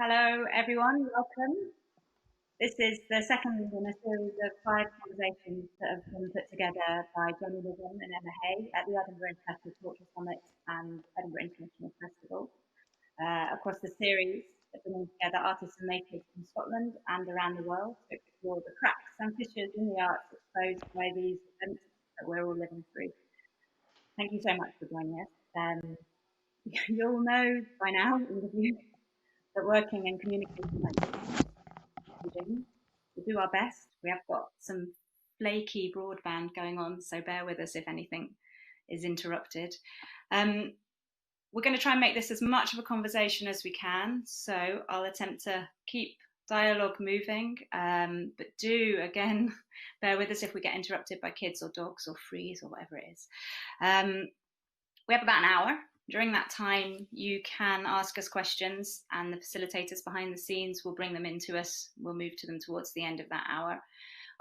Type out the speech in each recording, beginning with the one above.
Hello, everyone. Welcome. This is the second in a series of 5 conversations that have been put together by Jenny Neville and Emma Hay at the Edinburgh International Cultural Summit and Edinburgh International Festival. Across the series, they're bringing together artists and makers from Scotland and around the world to explore the cracks and fissures in the arts exposed by these events that we're all living through. Thank you so much for joining us. You'll know by now, that working and communicating like this, we'll do our best. We have got some flaky broadband going on, so bear with us if anything is interrupted. We're going to try and make this as much of a conversation as we can, so I'll attempt to keep dialogue moving, but do, again, bear with us if we get interrupted by kids or dogs or freeze or whatever it is. We have about an hour. During that time, you can ask us questions and the facilitators behind the scenes will bring them into us. We'll move to them towards the end of that hour.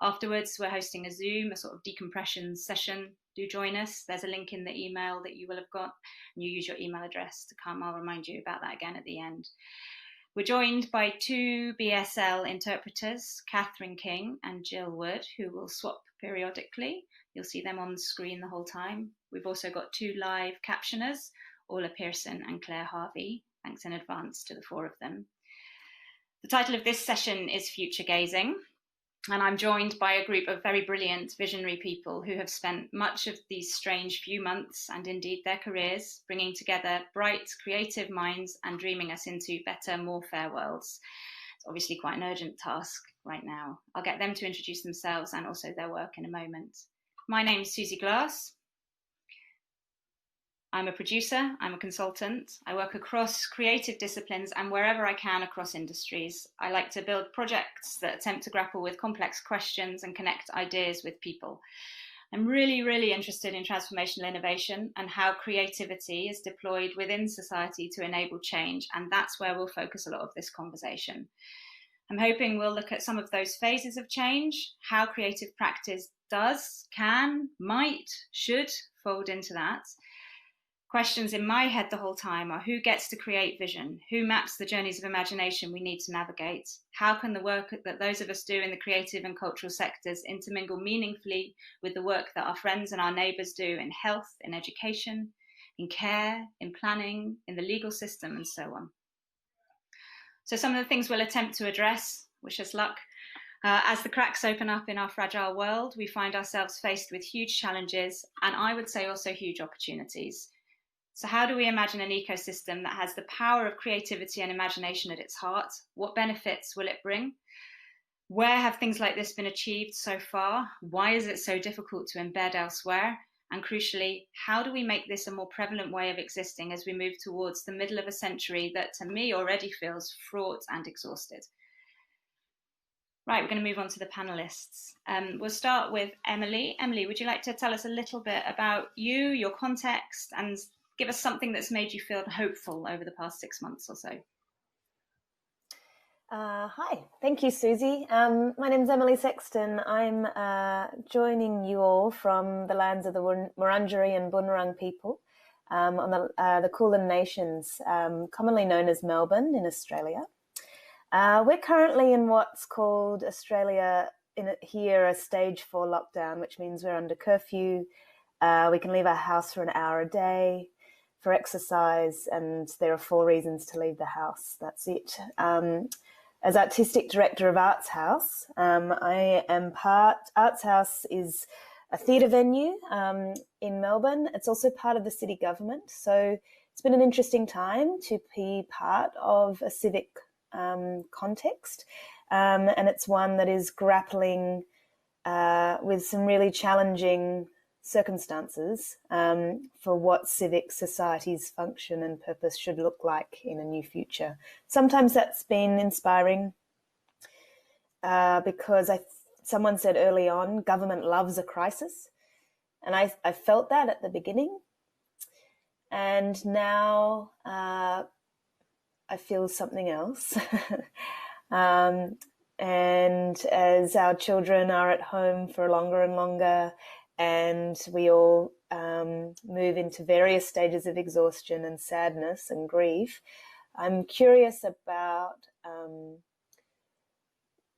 Afterwards, we're hosting a Zoom, a sort of decompression session. Do join us. There's a link in the email that you will have got, and you use your email address to come. I'll remind you about that again at the end. We're joined by 2 BSL interpreters, Catherine King and Jill Wood, who will swap periodically. You'll see them on the screen the whole time. We've also got 2 live captioners, Orla Pearson and Claire Harvey. Thanks in advance to the 4 of them. The title of this session is Future Gazing, and I'm joined by a group of very brilliant visionary people who have spent much of these strange few months, and indeed their careers, bringing together bright, creative minds and dreaming us into better, more fair worlds. It's obviously quite an urgent task right now. I'll get them to introduce themselves and also their work in a moment. My name's Susie Glass. I'm a producer, I'm a consultant. I work across creative disciplines and wherever I can across industries. I like to build projects that attempt to grapple with complex questions and connect ideas with people. I'm really interested in transformational innovation and how creativity is deployed within society to enable change, and that's where we'll focus a lot of this conversation. I'm hoping we'll look at some of those phases of change, how creative practice does, can, might, should fold into that. Questions in my head the whole time are who gets to create vision? Who maps the journeys of imagination we need to navigate? How can the work that those of us do in the creative and cultural sectors intermingle meaningfully with the work that our friends and our neighbours do in health, in education, in care, in planning, in the legal system, and so on? So some of the things we'll attempt to address, wish us luck. As the cracks open up in our fragile world, we find ourselves faced with huge challenges, and I would say also huge opportunities. So how do we imagine an ecosystem that has the power of creativity and imagination at its heart? What benefits will it bring? Where have things like this been achieved so far? Why is it so difficult to embed elsewhere? And crucially, how do we make this a more prevalent way of existing as we move towards the middle of a century that to me already feels fraught and exhausted? Right, we're going to move on to the panelists. We'll start with Emily. Emily, would you like to tell us a little bit about you, your context, and give us something that's made you feel hopeful over the past 6 months or so? Hi, thank you, Susie. My name's Emily Sexton. I'm joining you all from the lands of the Wurundjeri and Bunurong people on the Kulin Nations, commonly known as Melbourne in Australia. We're currently in what's called Australia here a stage 4 lockdown, which means we're under curfew. We can leave our house for an hour a day for exercise, and there are 4 reasons to leave the house. That's it. As Artistic Director of Arts House, I am Arts House is a theatre venue in Melbourne. It's also part of the city government. So it's been an interesting time to be part of a civic context. And it's one that is grappling with some really challenging circumstances for what civic society's function and purpose should look like in a new future. Sometimes that's been inspiring because someone said early on, government loves a crisis. And I felt that at the beginning. And now I feel something else. And as our children are at home for longer and longer, and we all move into various stages of exhaustion and sadness and grief, I'm curious about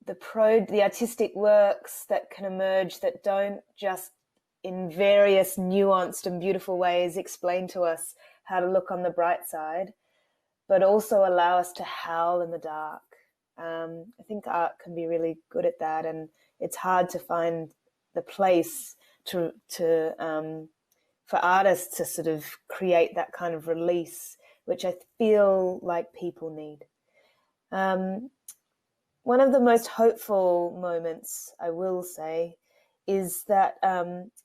the artistic works that can emerge that don't just in various nuanced and beautiful ways explain to us how to look on the bright side, but also allow us to howl in the dark. I think art can be really good at that, and it's hard to find the place to for artists to sort of create that kind of release, which I feel like people need. One of the most hopeful moments, I will say, is that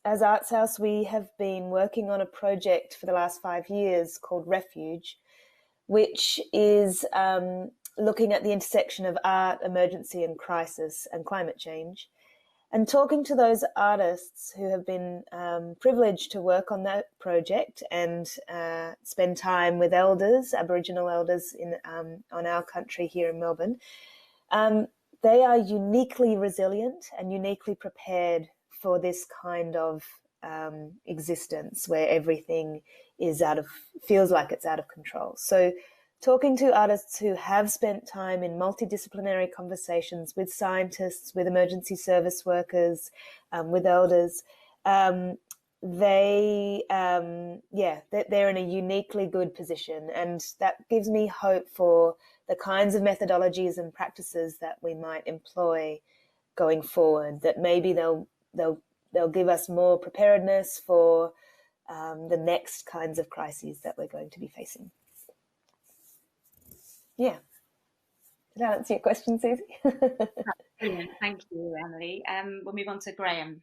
as Arts House, we have been working on a project for the last 5 years called Refuge, which is looking at the intersection of art, emergency and crisis and climate change, and talking to those artists who have been privileged to work on that project and spend time with elders, Aboriginal elders on our country here in Melbourne. They are uniquely resilient and uniquely prepared for this kind of existence where everything feels like it's out of control. So talking to artists who have spent time in multidisciplinary conversations with scientists, with emergency service workers, with elders, they're in a uniquely good position, and that gives me hope for the kinds of methodologies and practices that we might employ going forward, that maybe they'll give us more preparedness for the next kinds of crises that we're going to be facing. Yeah. Did that answer your question, Susie? Brilliant. Thank you, Emily. We'll move on to Graham.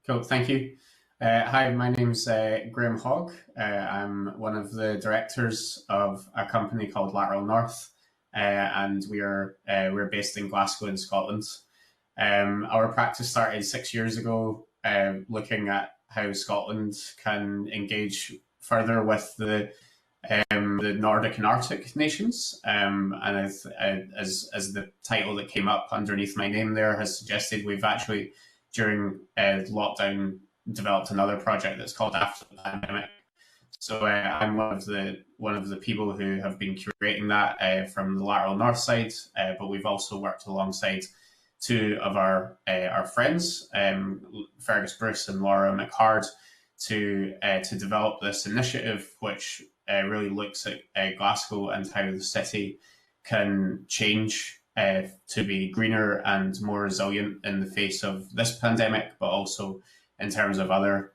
Cool, thank you. Hi, my name's Graham Hogg. I'm one of the directors of a company called Lateral North, and we're based in Glasgow in Scotland. Our practice started 6 years ago, looking at how Scotland can engage further with the Nordic and Arctic nations, and as the title that came up underneath my name there has suggested, we've actually during lockdown developed another project that's called After the Pandemic. So I'm one of the people who have been curating that from the Lateral North side, but we've also worked alongside two of our friends, Fergus Bruce and Laura McHard, to develop this initiative, which really looks at Glasgow and how the city can change to be greener and more resilient in the face of this pandemic, but also in terms of other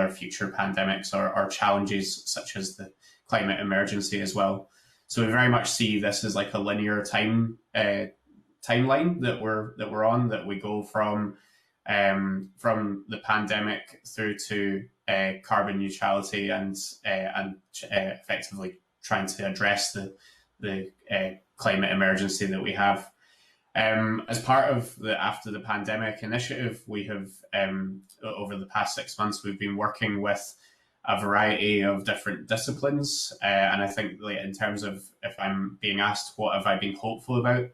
future pandemics or challenges such as the climate emergency as well. So we very much see this as like a linear timeline that we're on, that we go from the pandemic through to carbon neutrality and effectively trying to address the climate emergency that we have. As part of the After the Pandemic initiative, we have, over the past 6 months, we've been working with a variety of different disciplines. And I think, like, in terms of if I'm being asked what have I been hopeful about,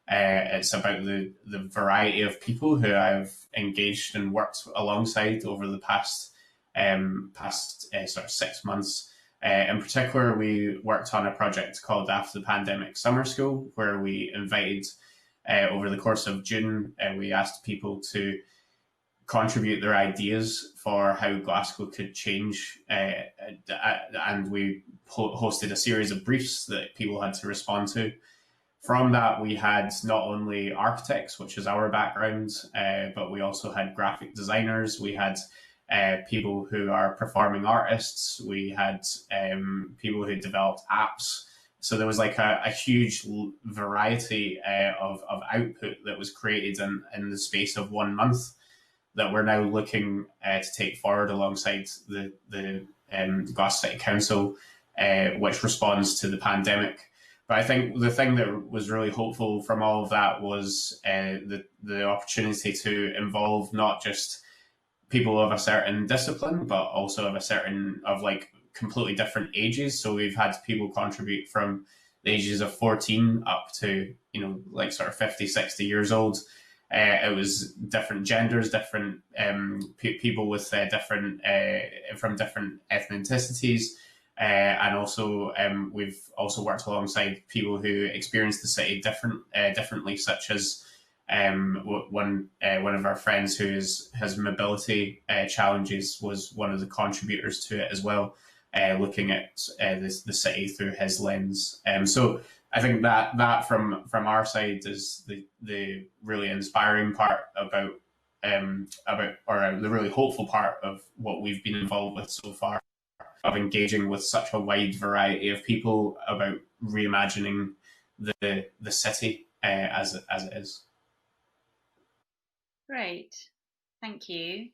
it's about the variety of people who I've engaged and worked alongside over the past sort of 6 months. In particular, we worked on a project called After the Pandemic Summer School, where we invited, over the course of June, we asked people to contribute their ideas for how Glasgow could change, and we hosted a series of briefs that people had to respond to. From that, we had not only architects, which is our background, but we also had graphic designers. We had people who are performing artists. We had people who developed apps. So there was like a huge variety of output that was created in the space of 1 month that we're now looking to take forward alongside the Glasgow City Council, which responds to the pandemic. But I think the thing that was really hopeful from all of that was the opportunity to involve not just people of a certain discipline, but also of like completely different ages. So we've had people contribute from the ages of 14 up to, like sort of 50, 60 years old. It was different genders, different people with different from different ethnicities. and also we've also worked alongside people who experience the city differently, such as one of our friends who has mobility challenges was one of the contributors to it as well, looking at the city through his lens. So I think that from our side is the really inspiring part about or the really hopeful part of what we've been involved with so far, of engaging with such a wide variety of people about reimagining the city as it is. Great, thank you.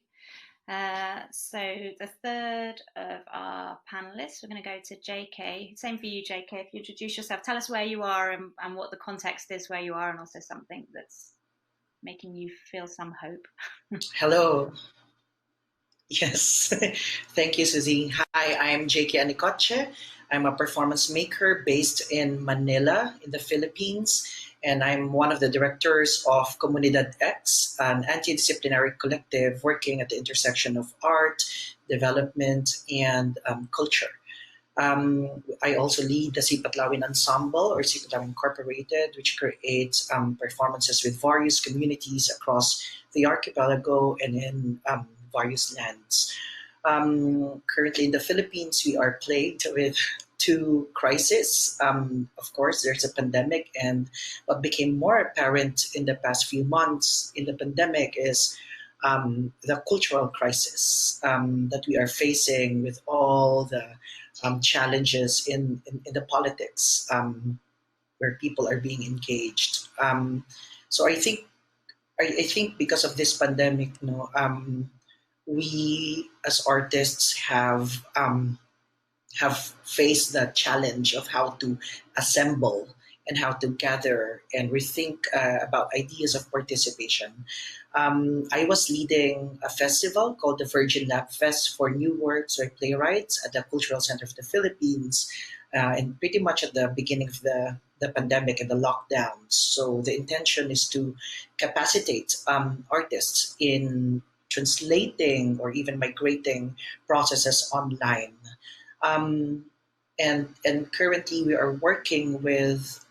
So the third of our panelists, we're going to go to JK. Same for you, JK. If you introduce yourself, tell us where you are and what the context is where you are, and also something that's making you feel some hope. Hello. Yes, thank you, Susie. Hi, I'm JK Anicoche. I'm a performance maker based in Manila, in the Philippines, and I'm one of the directors of Comunidad X, an anti-disciplinary collective working at the intersection of art, development, and culture. I also lead the Sipatlawin Ensemble, or Sipatlawin Incorporated, which creates performances with various communities across the archipelago and in various lands. Currently in the Philippines, we are plagued with two crises. Of course, there's a pandemic, and what became more apparent in the past few months in the pandemic is the cultural crisis that we are facing with all the challenges in the politics where people are being engaged. So I think because of this pandemic, we as artists have faced the challenge of how to assemble and how to gather and rethink about ideas of participation. I was leading a festival called the Virgin Lab Fest for new works by playwrights at the Cultural Center of the Philippines, and pretty much at the beginning of the pandemic and the lockdowns. So the intention is to capacitate artists in translating or even migrating processes online. And currently we are working with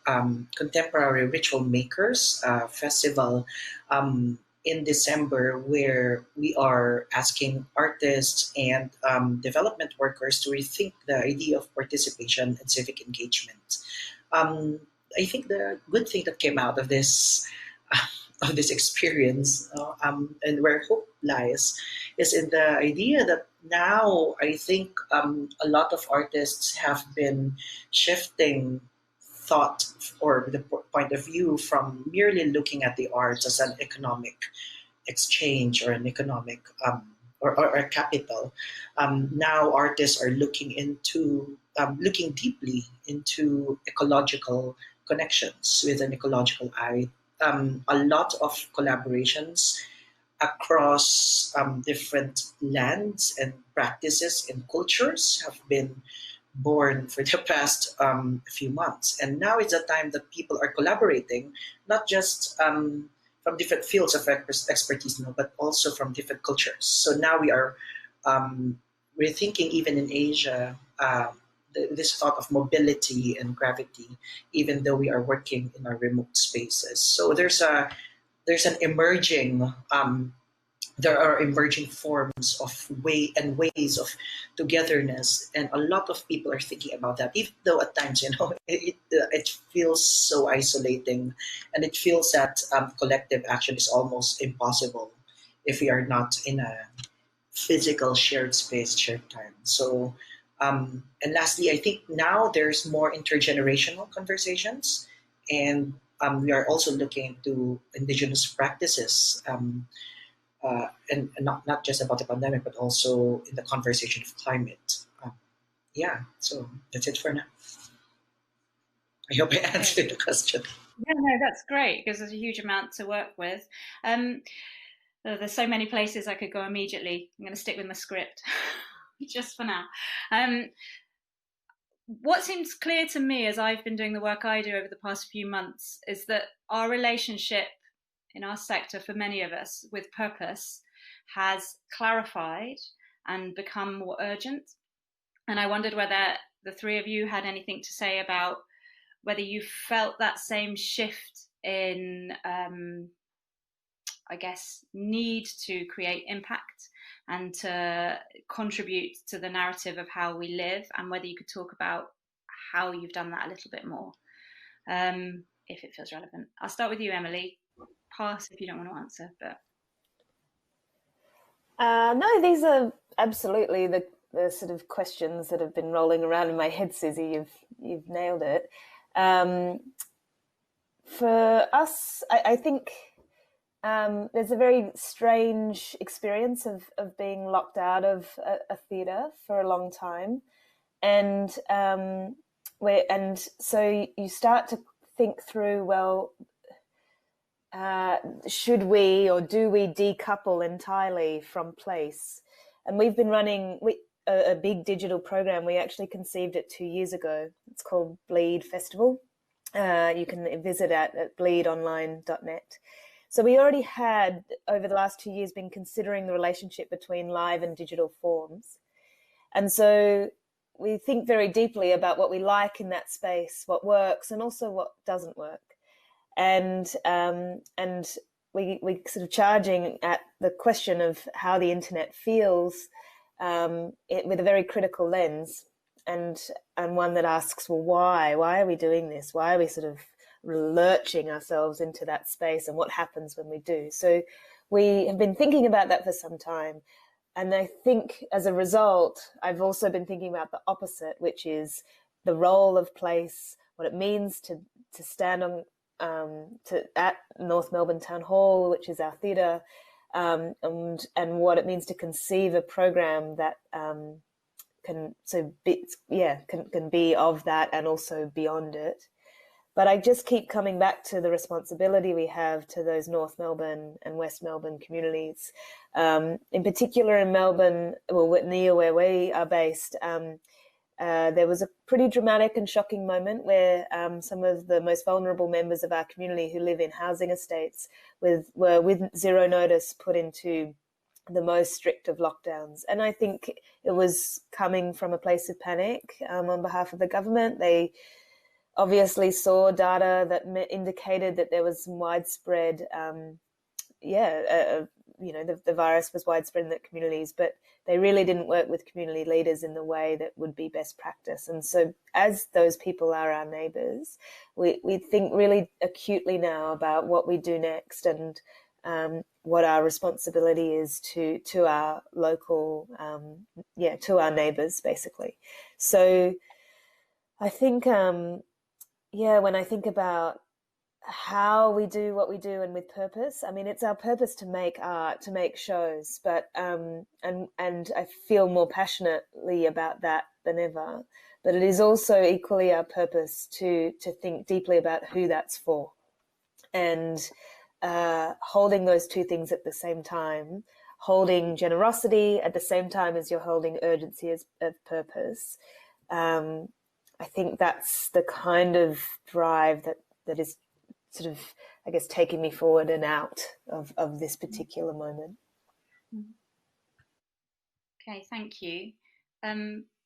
Contemporary Ritual Makers festival in December, where we are asking artists and development workers to rethink the idea of participation and civic engagement. I think the good thing that came out of this experience and where hope lies is in the idea that now I think a lot of artists have been shifting thought or the point of view from merely looking at the arts as an economic exchange or an economic or a capital. Now artists are looking deeply into ecological connections with an ecological eye. A lot of collaborations across different lands and practices and cultures have been born for the past few months. And now is the time that people are collaborating, not just from different fields of expertise, but also from different cultures. So now we're thinking even in Asia, this thought of mobility and gravity, even though we are working in our remote spaces. So there's an emerging there are emerging forms of ways of togetherness, and a lot of people are thinking about that. Even though at times, it feels so isolating, and it feels that collective action is almost impossible if we are not in a physical shared space, shared time. So, and lastly, I think now there's more intergenerational conversations, and we are also looking into indigenous practices. And not just about the pandemic, but also in the conversation of climate. So that's it for now. I hope I answered the question. Yeah, no, that's great, because there's a huge amount to work with. There's so many places I could go immediately. I'm going to stick with my script just for now. What seems clear to me as I've been doing the work I do over the past few months is that our relationship in our sector, for many of us, with purpose has clarified and become more urgent. And I wondered whether the three of you had anything to say about whether you felt that same shift in, I guess, need to create impact and to contribute to the narrative of how we live, and whether you could talk about how you've done that a little bit more, if it feels relevant. I'll start with you, Emily. Pass if you don't want to answer, but no, these are absolutely the sort of questions that have been rolling around in my head, Susie. You've nailed it. For us, I think there's a very strange experience of being locked out of a theatre for a long time, and so you start to think through, well, should we or do we decouple entirely from place? And we've been running a big digital program. We actually conceived it 2 years ago. It's called Bleed Festival. You can visit at bleedonline.net. So we already had, over the last 2 years, been considering the relationship between live and digital forms. And so we think very deeply about what we like in that space, what works, and also what doesn't work. And we sort of charging at the question of how the internet feels with a very critical lens, and one that asks, well, why are we doing this? Why are we sort of lurching ourselves into that space, and what happens when we do? So we have been thinking about that for some time. And I think as a result, I've also been thinking about the opposite, which is the role of place, what it means to stand on at North Melbourne Town Hall, which is our theatre, and what it means to conceive a program that can be of that and also beyond it. But I just keep coming back to the responsibility we have to those North Melbourne and West Melbourne communities. In particular in Melbourne, near where we are based, there was a pretty dramatic and shocking moment where some of the most vulnerable members of our community who live in housing estates were with zero notice put into the most strict of lockdowns. And I think it was coming from a place of panic on behalf of the government. They obviously saw data that indicated that there was some widespread, the virus was widespread in the communities, but they really didn't work with community leaders in the way that would be best practice. And so as those people are our neighbours, we think really acutely now about what we do next, and what our responsibility is to our local, to our neighbours, basically. So I think, when I think about how we do what we do and with purpose, I mean, it's our purpose to make art, to make shows, but and I feel more passionately about that than ever. But it is also equally our purpose to think deeply about who that's for, and holding those two things at the same time, holding generosity at the same time as you're holding urgency of purpose. I think that's the kind of drive that is sort of, I guess, taking me forward and out of this particular moment. Okay, thank you.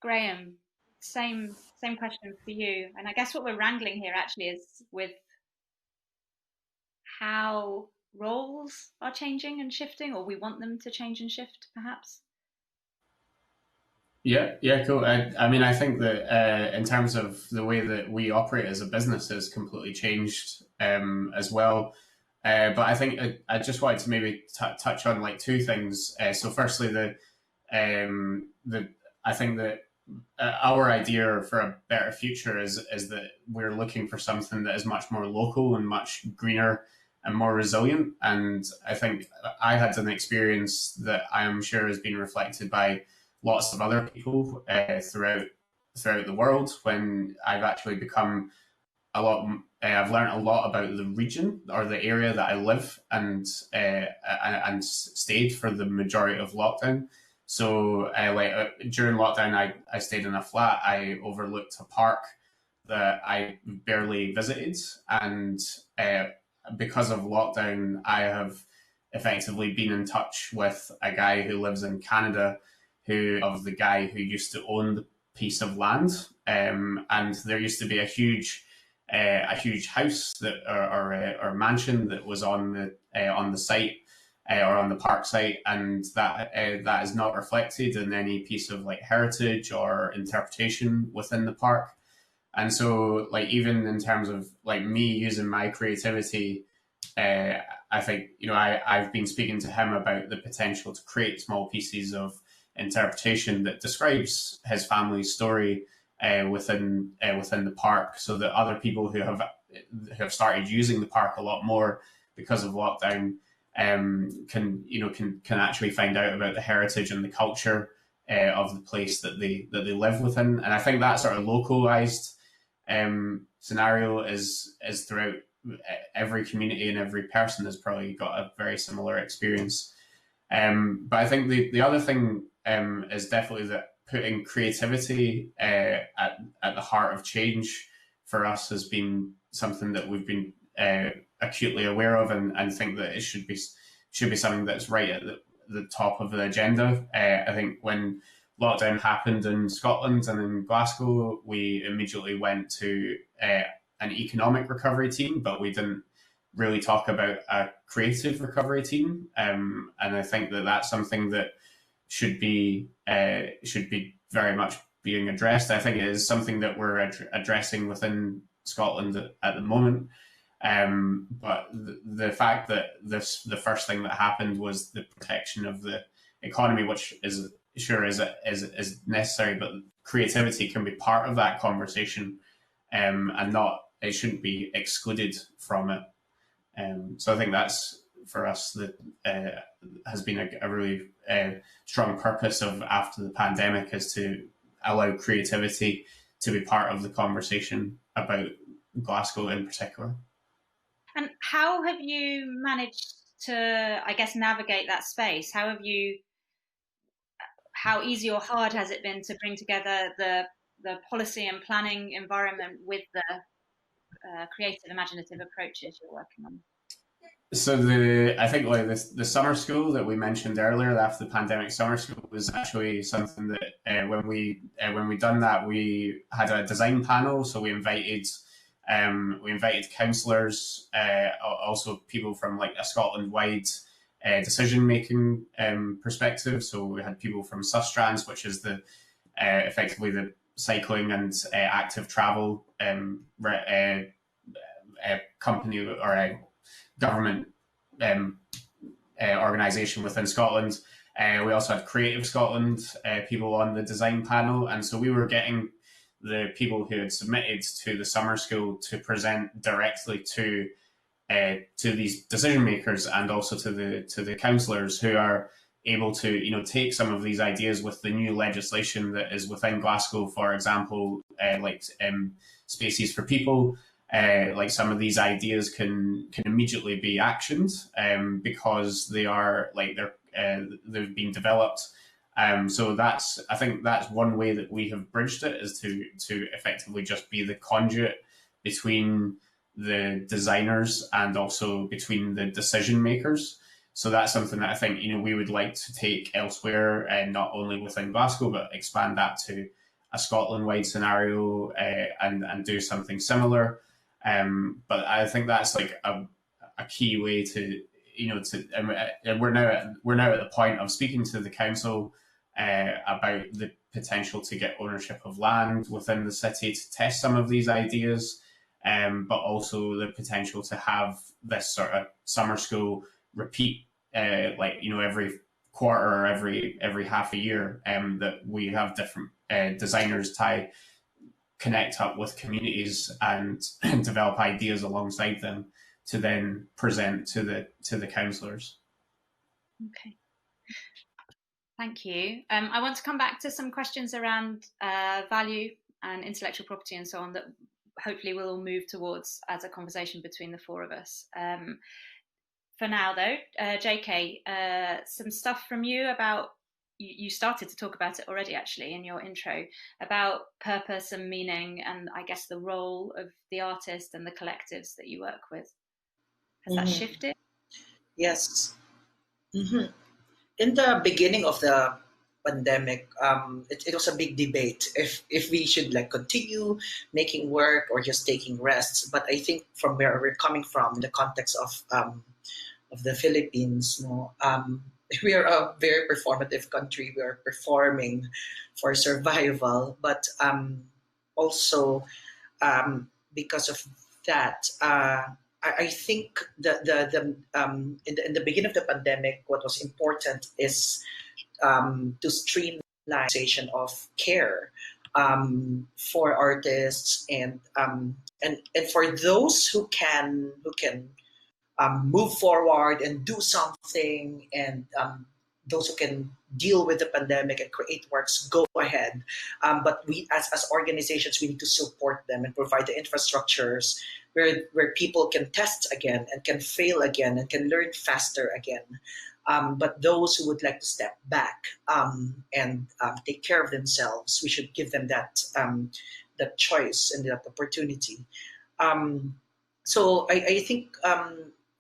Graham, same question for you. And I guess what we're wrangling here actually is with how roles are changing and shifting, or we want them to change and shift, perhaps. Yeah, cool. I mean, I think that in terms of the way that we operate as a business has completely changed as well. But I think I just wanted to maybe touch on like two things. So firstly, I think that our idea for a better future is that we're looking for something that is much more local and much greener and more resilient. And I think I had an experience that I am sure has been reflected by lots of other people throughout the world, when I've actually become I've learned a lot about the region or the area that I live and stayed for the majority of lockdown. So during lockdown, I stayed in a flat. I overlooked a park that I barely visited, and because of lockdown, I have effectively been in touch with a guy who lives in Canada, the guy who used to own the piece of land, and there used to be a huge house that or mansion that was on the site, or on the park site, and that is not reflected in any piece of like heritage or interpretation within the park. And so, like, even in terms of like me using my creativity, I think, I've been speaking to him about the potential to create small pieces of interpretation that describes his family's story within the park, so that other people who have started using the park a lot more because of lockdown can actually find out about the heritage and the culture of the place that they live within. And I think that sort of localized scenario is throughout every community, and every person has probably got a very similar experience. But I think the other thing is definitely that putting creativity at the heart of change for us has been something that we've been acutely aware of, and think that it should be something that's right at the top of the agenda. I think when lockdown happened in Scotland and in Glasgow, we immediately went to an economic recovery team, but we didn't really talk about a creative recovery team. And I think that that's something that should be very much being addressed. I think it is something that we're addressing within Scotland at the moment. But the fact that the first thing that happened was the protection of the economy, which is necessary, but creativity can be part of that conversation, and it shouldn't be excluded from it. So I think that's, for us, that has been a really strong purpose of after the pandemic, is to allow creativity to be part of the conversation about Glasgow in particular. And how have you managed to, I guess, navigate that space? How easy or hard has it been to bring together the policy and planning environment with the creative, imaginative approaches you're working on? So I think like the summer school that we mentioned earlier, after the pandemic summer school, was actually something that when we done that, we had a design panel. So we invited councillors, also people from like a Scotland-wide decision making perspective. So we had people from Sustrans, which is effectively the cycling and active travel company, or a government organisation within Scotland. We also had Creative Scotland people on the design panel, and so we were getting the people who had submitted to the summer school to present directly to these decision makers, and also to the councillors, who are able to take some of these ideas with the new legislation that is within Glasgow, for example, like spaces for people. Like some of these ideas can immediately be actioned because they've been developed. So I think that's one way that we have bridged it, is to effectively just be the conduit between the designers and also between the decision makers. So that's something that I think we would like to take elsewhere, and not only within Glasgow, but expand that to a Scotland-wide scenario and do something similar. But I think that's like a key way to and we're now at the point of speaking to the council about the potential to get ownership of land within the city to test some of these ideas, but also the potential to have this sort of summer school repeat, every quarter or every half a year, that we have different designers connect up with communities and develop ideas alongside them to then present to the councillors. Okay, thank you. I want to come back to some questions around value and intellectual property and so on, that hopefully we'll all move towards as a conversation between the four of us. For now, though, JK, some stuff from you about, you started to talk about it already, actually, in your intro, about purpose and meaning, and I guess the role of the artist and the collectives that you work with. Has that shifted? Yes. In the beginning of the pandemic, it was a big debate if we should like continue making work or just taking rests. But I think from where we're coming from, in the context of the Philippines, we are a very performative country. We are performing for survival, but also because of that, I think in the beginning of the pandemic, what was important is to streamline of care for artists and for those who can move forward and do something, and those who can deal with the pandemic and create works, go ahead. But we, as organizations, we need to support them and provide the infrastructures where people can test again and can fail again and can learn faster again. But those who would like to step back and take care of themselves, we should give them that choice and that opportunity. So I think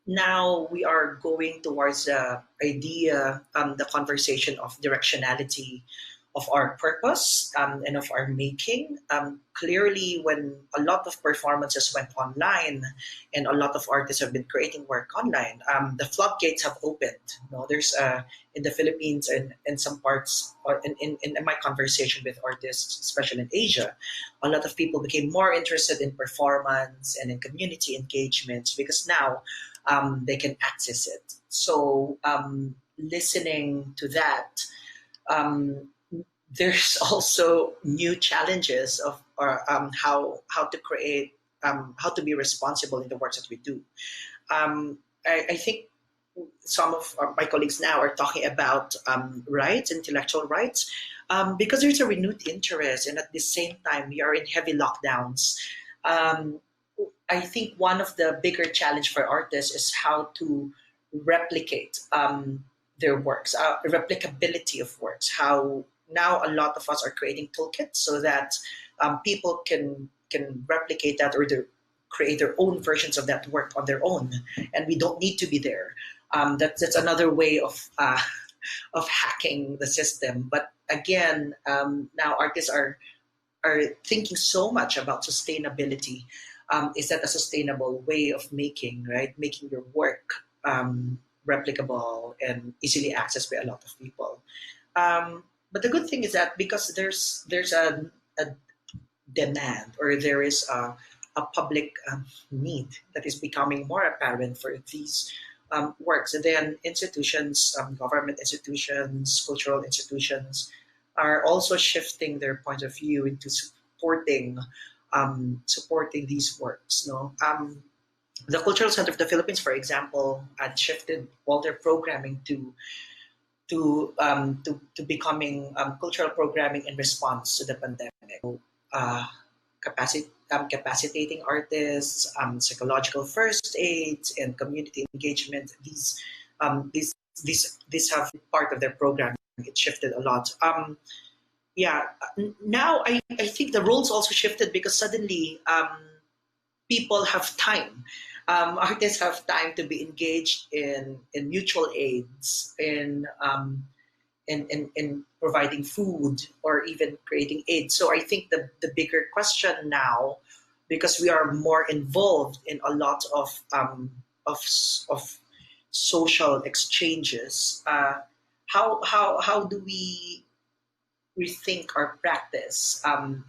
now we are going towards the idea, the conversation of directionality of our purpose and of our making. Clearly, when a lot of performances went online and a lot of artists have been creating work online, the floodgates have opened. There's in the Philippines and in some parts, or in my conversation with artists, especially in Asia, a lot of people became more interested in performance and in community engagement because now they can access it. So listening to that, there's also new challenges of how to create, how to be responsible in the works that we do. I think some of my colleagues now are talking about rights, intellectual rights, because there's a renewed interest, and at the same time we are in heavy lockdowns. I think one of the bigger challenge for artists is how to replicate their works, replicability of works. How now a lot of us are creating toolkits so that people can replicate that or create their own versions of that work on their own, and we don't need to be there. That's another way of hacking the system. But again, now artists are thinking so much about sustainability. Is that a sustainable way of making, right? Making your work replicable and easily accessed by a lot of people. But the good thing is that because there's a demand, or there is a public need that is becoming more apparent for these works, and then institutions, government institutions, cultural institutions are also shifting their point of view into supporting these works. The Cultural Center of the Philippines, for example, had shifted all their programming to becoming cultural programming in response to the pandemic. Capacitating artists, psychological first aids, and community engagement. These have been part of their programming. It shifted a lot. Now I think the roles also shifted because suddenly people have time. Artists have time to be engaged in mutual aids, in providing food, or even creating aid. So I think the bigger question now, because we are more involved in a lot of social exchanges, how do we rethink our practice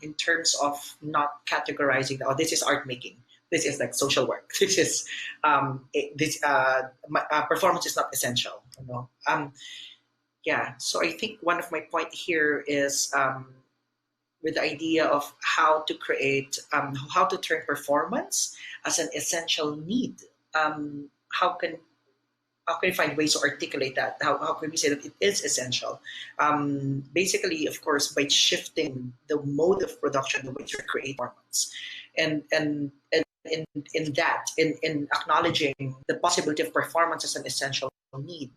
in terms of not categorizing, oh, this is art making, this is like social work, this is performance is not essential, so I think one of my point here is with the idea of how to create, how to turn performance as an essential need. How can we find ways to articulate that? How can we say that it is essential? Basically, of course, by shifting the mode of production, the way to create performance, and in acknowledging the possibility of performance as an essential need.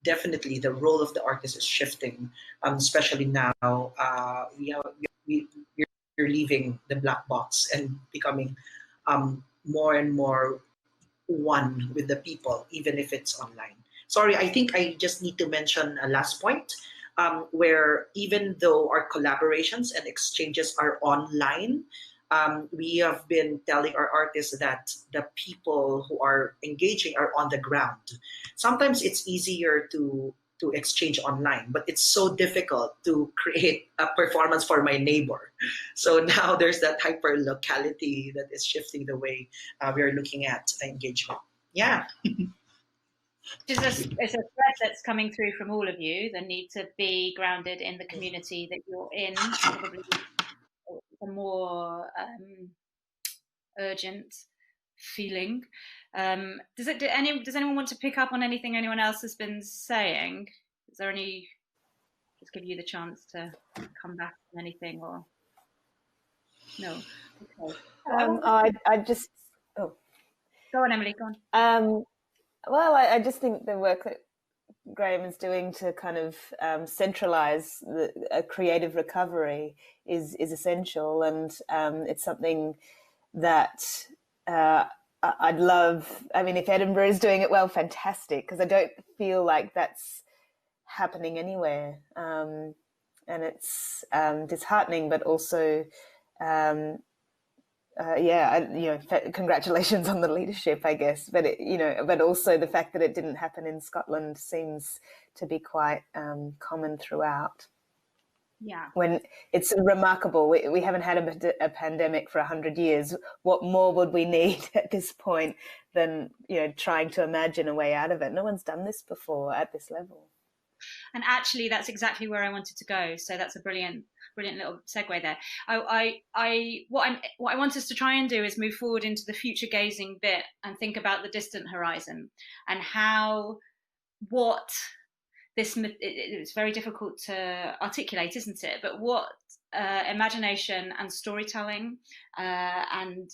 Definitely, the role of the artist is shifting, especially now. You're leaving the black box and becoming more and more one with the people, even if it's online. Sorry, I think I just need to mention a last point. where even though our collaborations and exchanges are online, we have been telling our artists that the people who are engaging are on the ground. Sometimes it's easier to exchange online, but it's so difficult to create a performance for my neighbor. So now there's that hyper locality that is shifting the way we are looking at engagement. Yeah. It's a thread that's coming through from all of you, the need to be grounded in the community that you're in, probably a more urgent feeling. Does anyone want to pick up on anything anyone else has been saying? Is there any? Just give you the chance to come back on anything, or no? Okay. I just. Oh, go on, Emily. Go on. Well, I just think the work that Graham is doing to kind of centralize a creative recovery is essential, and it's something that I'd love. I mean, if Edinburgh is doing it well, fantastic, because I don't feel like that's happening anywhere, and it's disheartening, but also congratulations on the leadership, I guess, but but also the fact that it didn't happen in Scotland seems to be quite common throughout. Yeah, when it's remarkable, we haven't had a pandemic for 100 years. What more would we need at this point than trying to imagine a way out of it? No one's done this before at this level. And actually, that's exactly where I wanted to go. So that's a brilliant little segue there. What I want us to try and do is move forward into the future gazing bit and think about the distant horizon and it's very difficult to articulate, isn't it? But what imagination and storytelling and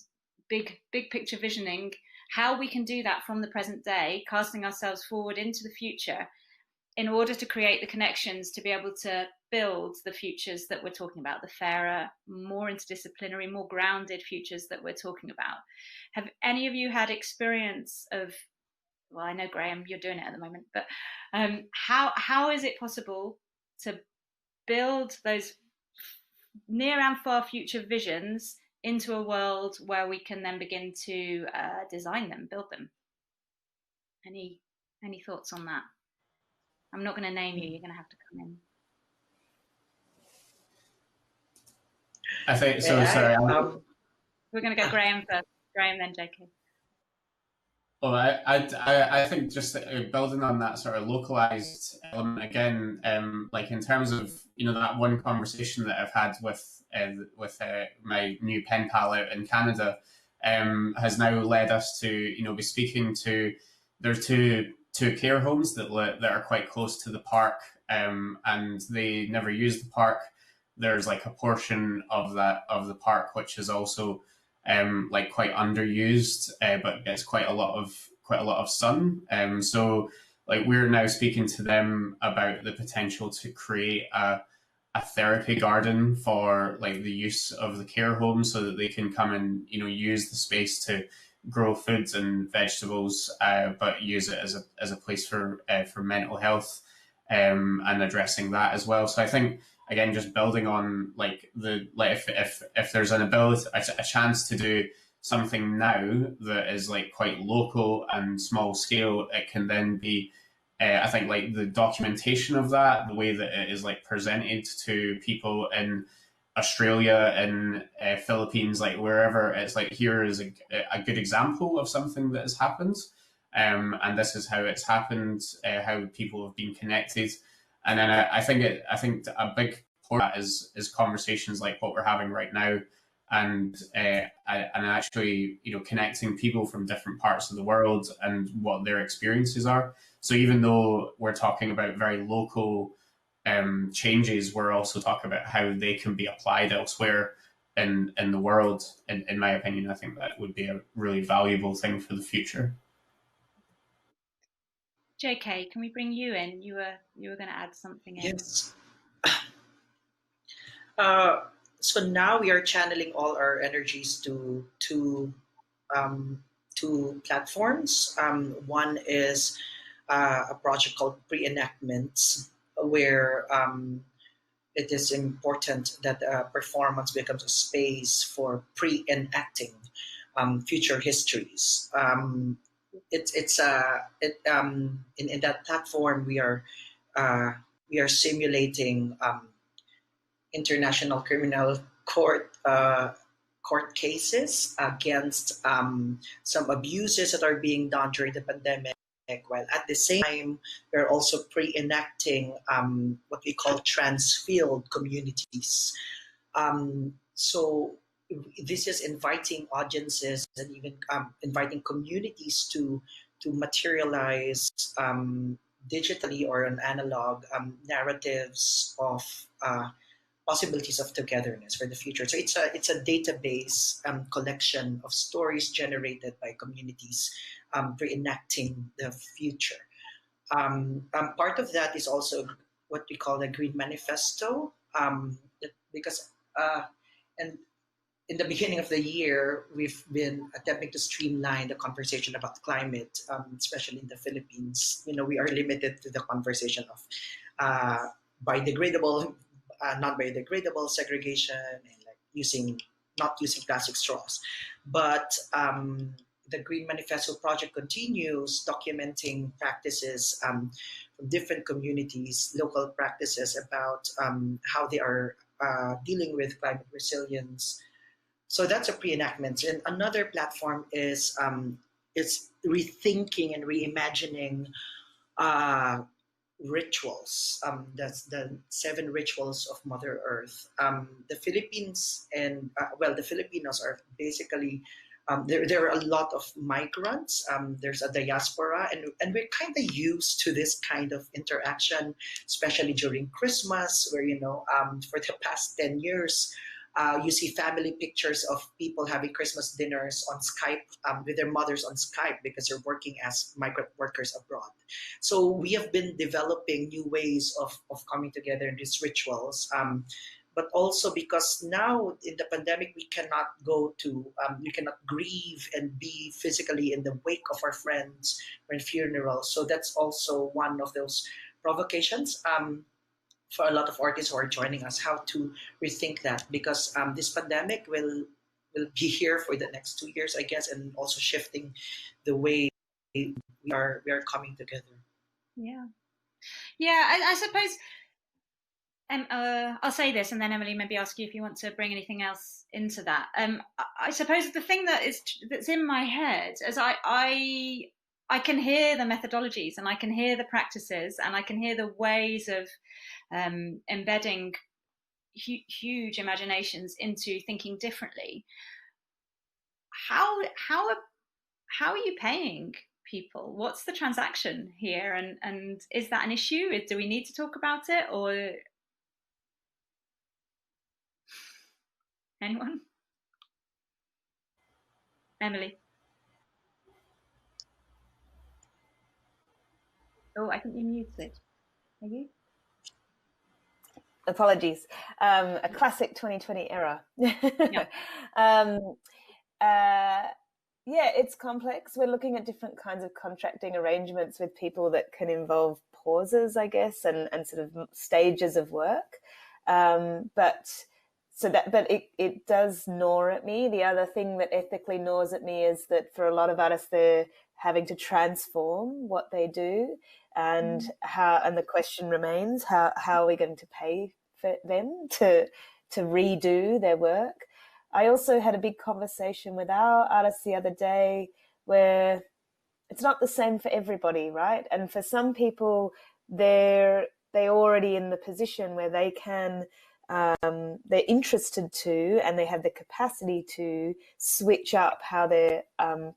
big picture visioning, how we can do that from the present day, casting ourselves forward into the future, in order to create the connections to be able to build the futures that we're talking about, the fairer, more interdisciplinary, more grounded futures that we're talking about. Have any of you had experience of, well, I know, Graham, you're doing it at the moment, but how is it possible to build those near and far future visions into a world where we can then begin to design them, build them? Any thoughts on that? I'm not going to name you. You're going to have to come in. I think so. Sorry. We're going to go Graham first. Graham, then JK. Well, I think just building on that sort of localized element again, like in terms of that one conversation that I've had with my new pen pal out in Canada, has now led us to be speaking to there's two care homes that are quite close to the park, and they never use the park. There's like a portion of the park which is also like quite underused, but gets quite a lot of sun. So like we're now speaking to them about the potential to create a therapy garden for like the use of the care home, so that they can come and use the space to grow foods and vegetables, but use it as a place for mental health, and addressing that as well. So I think again, just building on if there's an ability, a chance to do something now that is like quite local and small scale, it can then be, I think, like the documentation of that, the way that it is like presented to people in Australia and Philippines, like wherever, it's like, here is a good example of something that has happened, and this is how it's happened, how people have been connected. And then I think a big part of that is conversations like what we're having right now, and actually connecting people from different parts of the world and what their experiences are. So even though we're talking about very local changes, we're also talking about how they can be applied elsewhere in the world. In my opinion, I think that would be a really valuable thing for the future. JK, can we bring you in? You were going to add something in. Yes. So now we are channeling all our energies to two platforms. One is a project called Pre-Enactments, where it is important that performance becomes a space for pre-enacting future histories. In that platform we are simulating international criminal court cases against some abuses that are being done during the pandemic, while at the same time we're also pre-enacting what we call trans-field communities. So this is inviting audiences and even inviting communities to materialize digitally or on analog narratives of possibilities of togetherness for the future. So it's a database collection of stories generated by communities reenacting the future. Part of that is also what we call the Green Manifesto, because and in the beginning of the year, we've been attempting to streamline the conversation about climate, especially in the Philippines. We are limited to the conversation of biodegradable, non-biodegradable segregation, and like not using plastic straws. But the Green Manifesto project continues documenting practices from different communities, local practices about how they are dealing with climate resilience. So that's a pre-enactment. And another platform is rethinking and reimagining rituals. That's the 7 rituals of Mother Earth. The Philippines and the Filipinos are basically there are a lot of migrants. There's a diaspora, and we're kind of used to this kind of interaction, especially during Christmas, where for the past 10 years. You see family pictures of people having Christmas dinners on Skype with their mothers on Skype because they're working as migrant workers abroad. So we have been developing new ways of coming together in these rituals. But also because now in the pandemic, we cannot we cannot grieve and be physically in the wake of our friends or in funerals. So that's also one of those provocations. For a lot of artists who are joining us, how to rethink that, because this pandemic will be here for the next 2 years, I guess, and also shifting the way we are coming together. Yeah, I suppose. I'll say this, and then Emily, maybe ask you if you want to bring anything else into that. I suppose the thing that's in my head is I can hear the methodologies, and I can hear the practices, and I can hear the ways of embedding huge imaginations into thinking differently. How are you paying people? What's the transaction here, and is that an issue? Do we need to talk about it, or anyone? Emily? Oh, I think you muted. Are you? Apologies. A classic 2020 error. Yeah. It's complex. We're looking at different kinds of contracting arrangements with people that can involve pauses, I guess, and sort of stages of work. But it does gnaw at me. The other thing that ethically gnaws at me is that for a lot of artists, they're having to transform what they do, and the question remains, how are we going to pay for them to redo their work? I also had a big conversation with our artists the other day where it's not the same for everybody, right? And for some people, they're already in the position where they can, they're interested to, and they have the capacity to switch up how their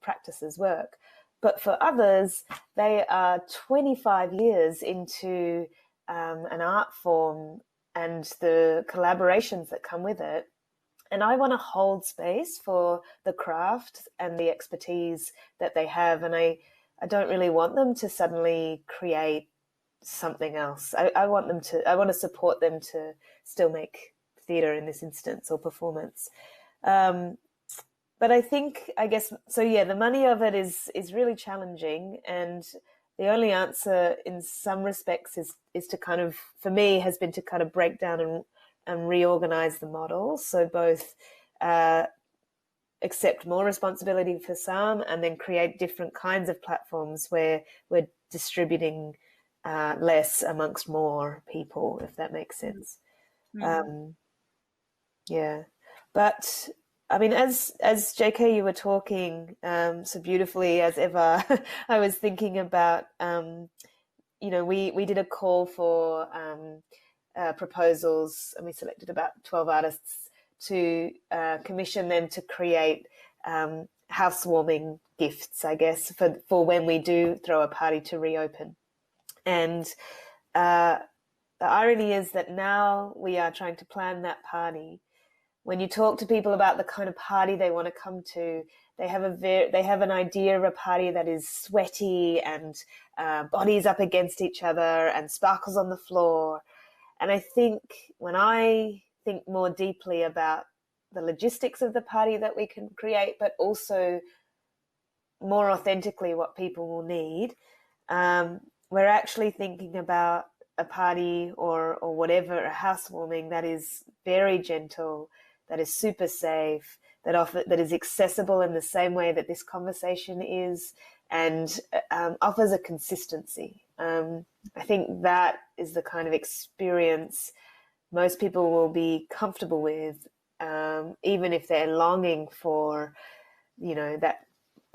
practices work. But for others, they are 25 years into an art form and the collaborations that come with it. And I want to hold space for the craft and the expertise that they have. And I don't really want them to suddenly create something else. I want to support them to still make theatre in this instance, or performance. But I guess, the money of it is really challenging. And the only answer in some respects is to kind of, for me, has been to kind of break down and reorganize the model. So both accept more responsibility for some and then create different kinds of platforms where we're distributing less amongst more people, if that makes sense. Yeah. But I mean, as JK, you were talking so beautifully as ever, I was thinking about, we did a call for proposals, and we selected about 12 artists to commission them to create housewarming gifts, I guess, for when we do throw a party to reopen. And the irony is that now we are trying to plan that party. When you talk to people about the kind of party they want to come to, they have an idea of a party that is sweaty and bodies up against each other and sparkles on the floor. And I think when I think more deeply about the logistics of the party that we can create, but also more authentically what people will need, we're actually thinking about a party or whatever, a housewarming that is very gentle, that is super safe, that is accessible in the same way that this conversation is, and offers a consistency. I think that is the kind of experience most people will be comfortable with, even if they're longing for, that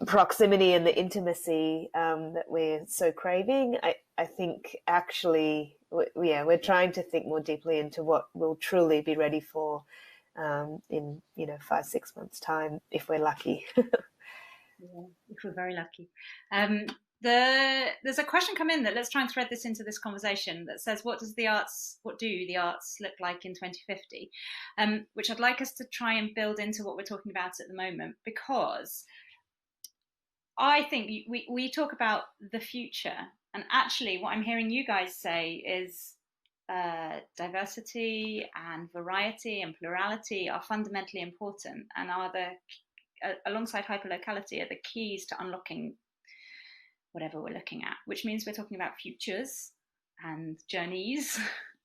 proximity and the intimacy that we're so craving. I think actually, we're trying to think more deeply into what we'll truly be ready for in 5-6 months' time, if we're lucky. Yeah, if we're very lucky. There's a question come in that, let's try and thread this into this conversation, that says, what do the arts look like in 2050? Which I'd like us to try and build into what we're talking about at the moment, because I think we talk about the future, and actually what I'm hearing you guys say is diversity and variety and plurality are fundamentally important, and are alongside hyperlocality, are the keys to unlocking whatever we're looking at, which means we're talking about futures and journeys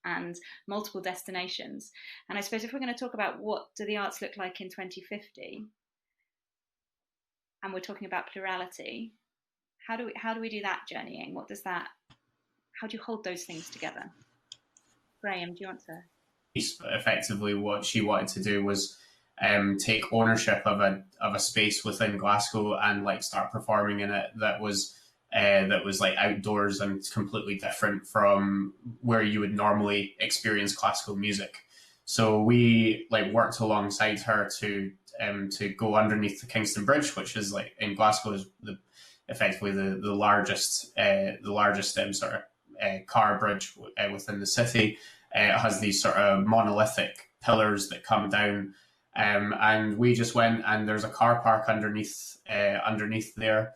and multiple destinations. And I suppose if we're going to talk about what do the arts look like in 2050, and we're talking about plurality, how do we do that journeying? How do you hold those things together? Graham, do you want to? Effectively, what she wanted to do was take ownership of a space within Glasgow and start performing in it that was like outdoors and completely different from where you would normally experience classical music. So we worked alongside her to go underneath the Kingston Bridge, which is in Glasgow is effectively the largest sort of car bridge within the city. It has these sort of monolithic pillars that come down, and we just went, and there's a car park underneath there,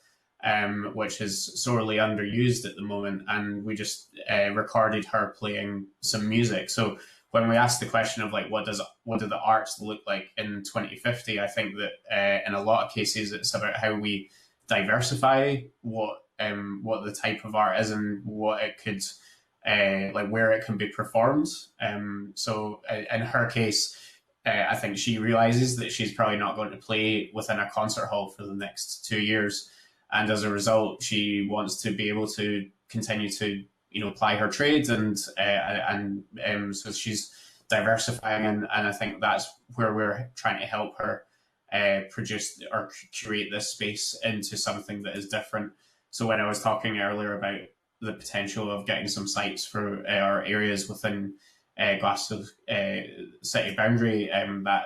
which is sorely underused at the moment, and we just recorded her playing some music. So when we asked the question of what do the arts look like in 2050, I think that in a lot of cases it's about how we diversify what the type of art is and what it could where it can be performed. So in her case, I think she realizes that she's probably not going to play within a concert hall for the next 2 years, and as a result, she wants to be able to continue to ply her trades, and so she's diversifying, and I think that's where we're trying to help her produce or curate this space into something that is different. So when I was talking earlier about the potential of getting some sites for our areas within Glasgow city boundary,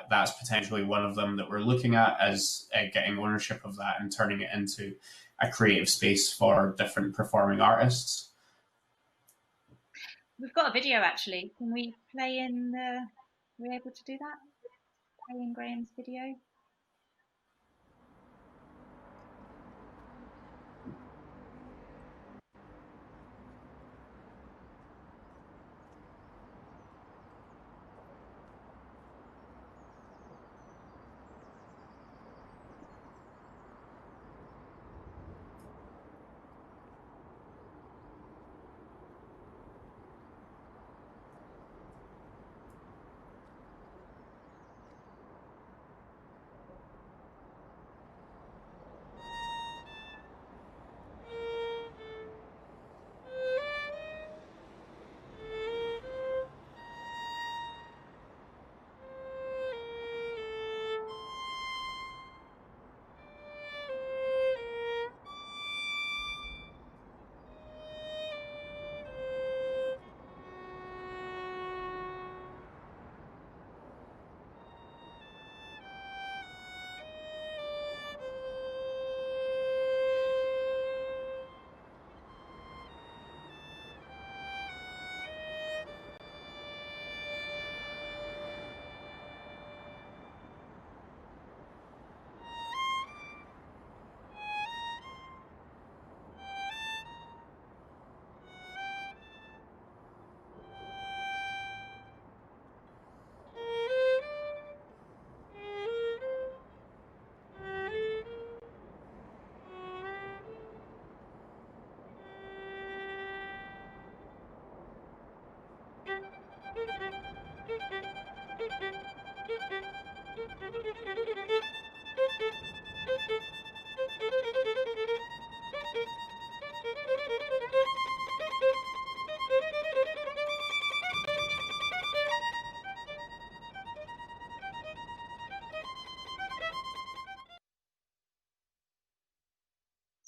that's potentially one of them that we're looking at as getting ownership of that and turning it into a creative space for different performing artists. We've got a video actually. Can we play in are we able to do that? Play in Graham's video?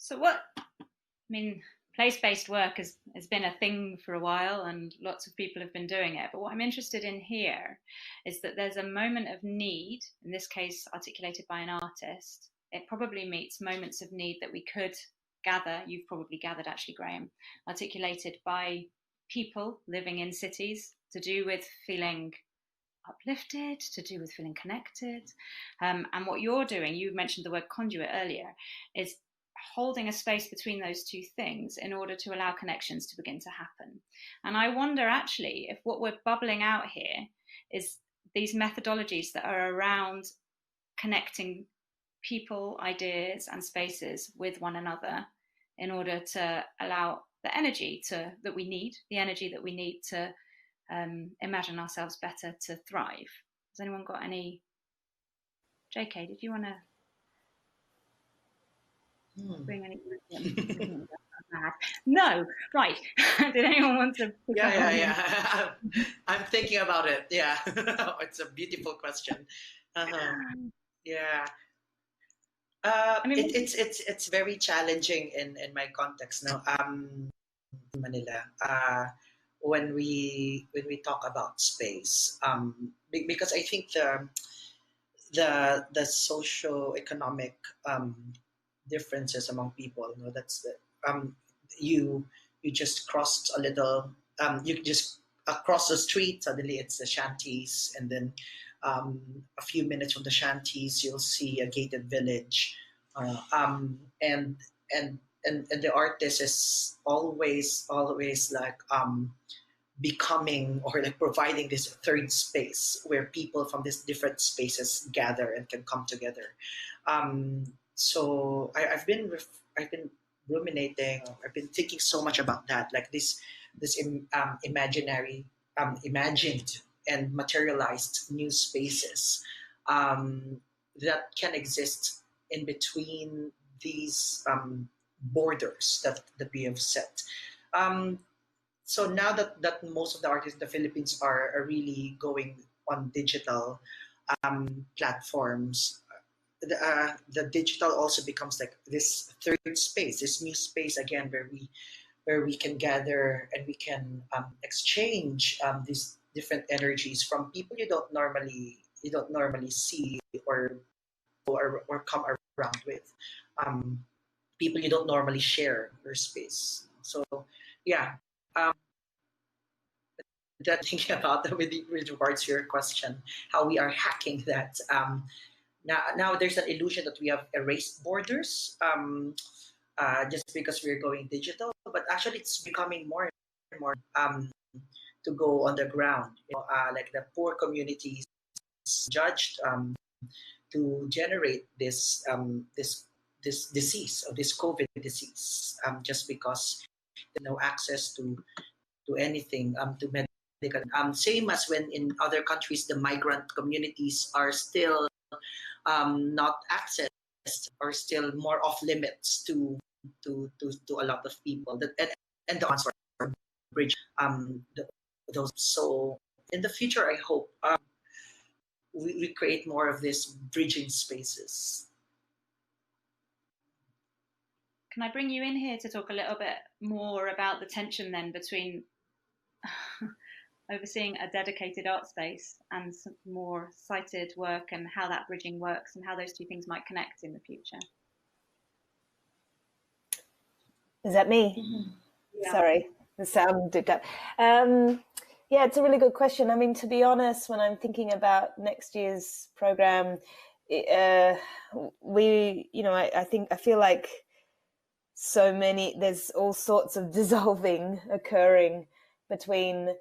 So place-based work has been a thing for a while, and lots of people have been doing it. But what I'm interested in here is that there's a moment of need, in this case articulated by an artist. It probably meets moments of need that we could gather, you've probably gathered actually, Graham, articulated by people living in cities, to do with feeling uplifted, to do with feeling connected. And what you're doing, you mentioned the word conduit earlier, is holding a space between those two things in order to allow connections to begin to happen. And I wonder actually if what we're bubbling out here is these methodologies that are around connecting people, ideas, and spaces with one another in order to allow the energy that we need to imagine ourselves better, to thrive. Has anyone got any? JK, did you want to bring any? No, right. Did anyone want to? Yeah. I'm thinking about it. Yeah, it's a beautiful question. Yeah. It's very challenging in my context now. In Manila, when we talk about space, because I think the socio-economic differences among people, that's the you just crossed a little, you just across the street, suddenly it's the shanties, and then a few minutes from the shanties you'll see a gated village, and the artist is always like becoming, or like providing this third space where people from these different spaces gather and can come together. So I've been ruminating. I've been thinking so much about that, like this imaginary, imagined and materialized new spaces that can exist in between these borders that we have set. So now that most of the artists in the Philippines are really going on digital platforms, the digital also becomes like this third space, this new space again, where we can gather and we can exchange these different energies from people you don't normally see or come around with, people you don't normally share your space. So yeah, that thinking about with regards to your question, how we are hacking that. Now there's an illusion that we have erased borders just because we're going digital, but actually it's becoming more and more to go on the ground. Like the poor communities judged to generate this disease, or this COVID disease, just because there's no access to anything, to medical. Same as when in other countries the migrant communities are still not accessed, or still more off limits to a lot of people. And the ones for bridge those. So in the future, I hope we create more of these bridging spaces. Can I bring you in here to talk a little bit more about the tension then between overseeing a dedicated art space and some more sited work, and how that bridging works, and how those two things might connect in the future? Is that me? Mm-hmm. Yeah. Sorry, the sound did that. Yeah, it's a really good question. I mean, to be honest, when I'm thinking about next year's program, I feel like there's all sorts of dissolving occurring between,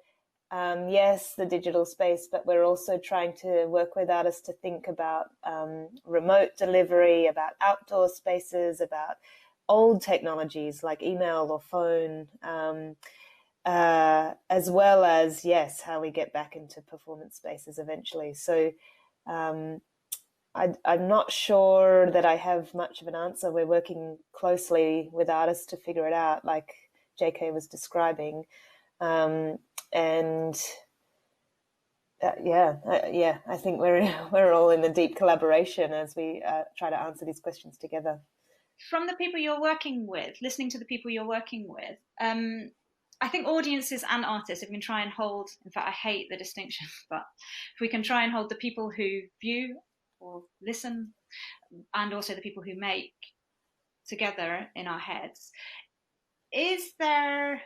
yes, the digital space, but we're also trying to work with artists to think about remote delivery, about outdoor spaces, about old technologies like email or phone, as well as, yes, how we get back into performance spaces eventually. So I'm not sure that I have much of an answer. We're working closely with artists to figure it out, like JK was describing. I think we're all in a deep collaboration as we try to answer these questions together. from the people you're working with, listening to the people you're working with, I think audiences and artists, if we can try and hold, in fact, I hate the distinction, but if we can try and hold the people who view or listen and also the people who make together in our heads, are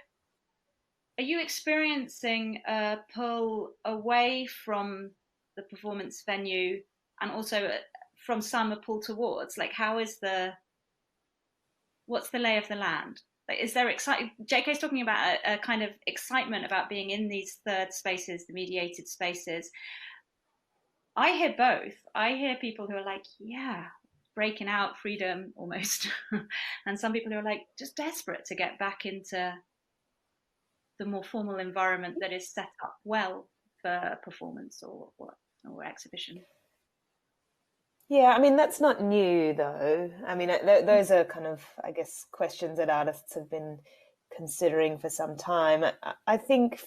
you experiencing a pull away from the performance venue and also from some a pull towards? Like, what's the lay of the land? Like, is there excitement? JK's talking about a kind of excitement about being in these third spaces, the mediated spaces. I hear both. I hear people who are like, yeah, breaking out, freedom almost. And some people who are like just desperate to get back into the more formal environment that is set up well for performance or exhibition. Yeah, I mean, that's not new, though. I mean, those are kind of, I guess, questions that artists have been considering for some time. I think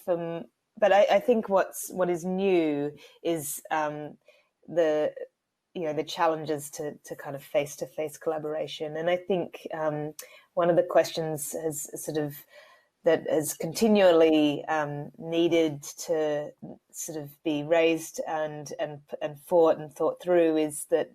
I think what is new is the challenges to kind of face-to-face collaboration. And I think one of the questions that has continually needed to sort of be raised and fought and thought through is that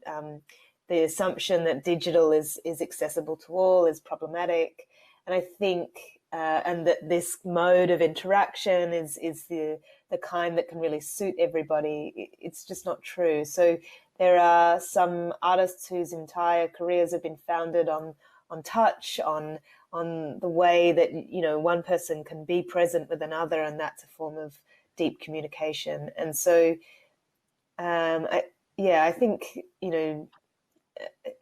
the assumption that digital is accessible to all is problematic. And I think and that this mode of interaction is the kind that can really suit everybody. It's just not true. So there are some artists whose entire careers have been founded on touch, on the way that one person can be present with another, and that's a form of deep communication. And so I think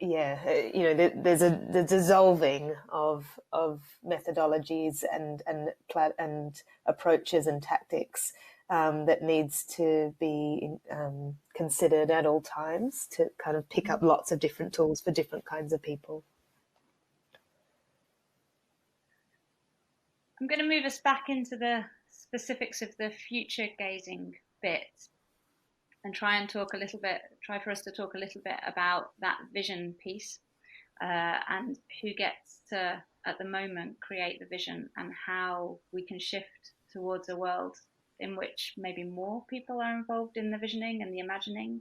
there's the dissolving of methodologies and approaches and tactics that needs to be considered at all times to kind of pick up lots of different tools for different kinds of people. I'm going to move us back into the specifics of the future gazing bit and try for us to talk a little bit about that vision piece and who gets to, at the moment, create the vision and how we can shift towards a world in which maybe more people are involved in the visioning and the imagining.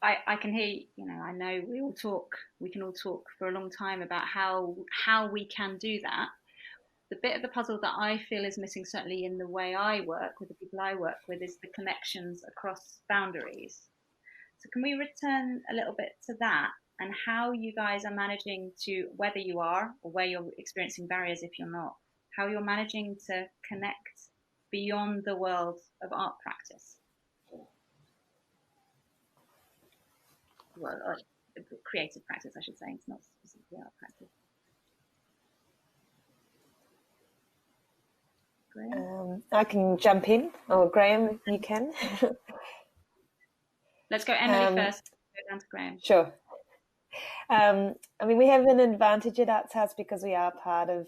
I can hear, I know we can all talk for a long time about how we can do that. The bit of the puzzle that I feel is missing, certainly in the way I work with the people I work with, is the connections across boundaries. So can we return a little bit to that and how you guys are managing to, whether you are or where you're experiencing barriers if you're not, how you're managing to connect beyond the world of art practice? Well, creative practice, I should say. It's not specifically art practice. I can jump in, or Graham, you can. Let's go Emily first, go down to Graham. Sure. I mean, we have an advantage at Arts House because we are part of